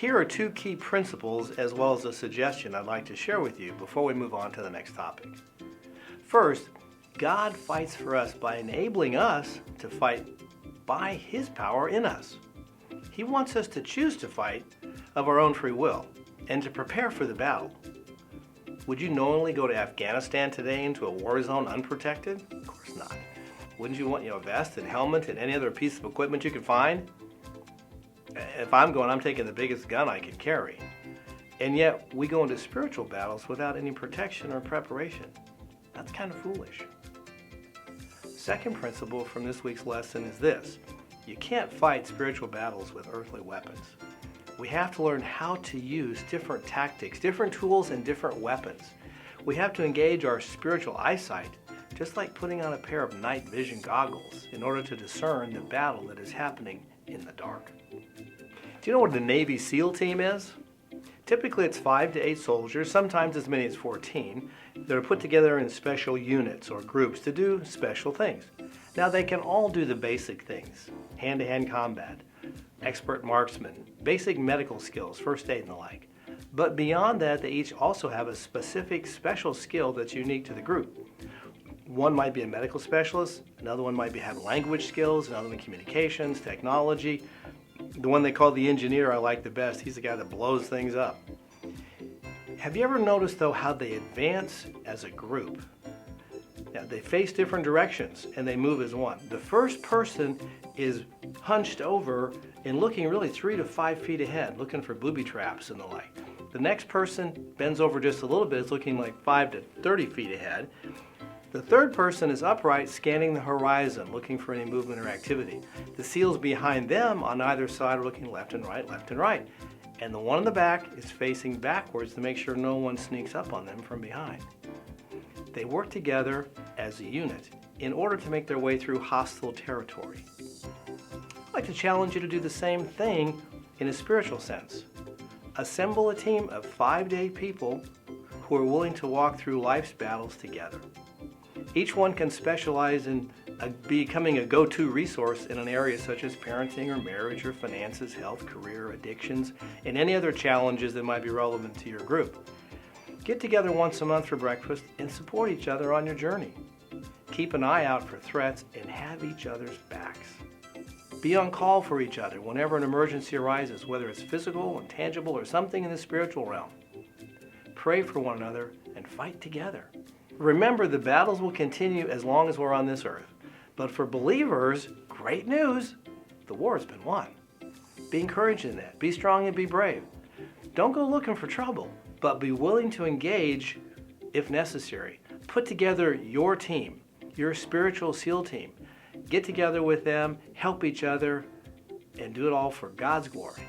Here are two key principles as well as a suggestion I'd like to share with you before we move on to the next topic. First, God fights for us by enabling us to fight by His power in us. He wants us to choose to fight of our own free will and to prepare for the battle. Would you knowingly go to Afghanistan today into a war zone unprotected? Of course not. Wouldn't you want a vest and helmet and any other piece of equipment you could find? If I'm going, I'm taking the biggest gun I can carry. And yet, we go into spiritual battles without any protection or preparation. That's kind of foolish. Second principle from this week's lesson is this: you can't fight spiritual battles with earthly weapons. We have to learn how to use different tactics, different tools, and different weapons. We have to engage our spiritual eyesight, just like putting on a pair of night vision goggles in order to discern the battle that is happening in the dark. Do you know what the Navy SEAL team is? Typically it's 5 to 8 soldiers, sometimes as many as 14, that are put together in special units or groups to do special things. Now they can all do the basic things: hand-to-hand combat, expert marksman, basic medical skills, first aid and the like. But beyond that, they each also have a specific special skill that's unique to the group. One might be a medical specialist, another one might have language skills, another one communications, technology. The one they call the engineer I like the best. He's the guy that blows things up. Have you ever noticed, though, how they advance as a group? Now, they face different directions and they move as one. The first person is hunched over and looking really 3 to 5 feet ahead, looking for booby traps and the like. The next person bends over just a little bit, is looking like 5 to 30 feet ahead. The third person is upright, scanning the horizon, looking for any movement or activity. The SEALs behind them on either side are looking left and right, left and right. And the one in the back is facing backwards to make sure no one sneaks up on them from behind. They work together as a unit in order to make their way through hostile territory. I'd like to challenge you to do the same thing in a spiritual sense. Assemble a team of 5 to 8 people who are willing to walk through life's battles together. Each one can specialize in becoming a go-to resource in an area such as parenting or marriage or finances, health, career, addictions, and any other challenges that might be relevant to your group. Get together once a month for breakfast and support each other on your journey. Keep an eye out for threats and have each other's backs. Be on call for each other whenever an emergency arises, whether it's physical, intangible, or something in the spiritual realm. Pray for one another and fight together. Remember, the battles will continue as long as we're on this earth. But for believers, great news, the war has been won. Be encouraged in that. Be strong and be brave. Don't go looking for trouble, but be willing to engage if necessary. Put together your team, your spiritual SEAL team. Get together with them, help each other, and do it all for God's glory.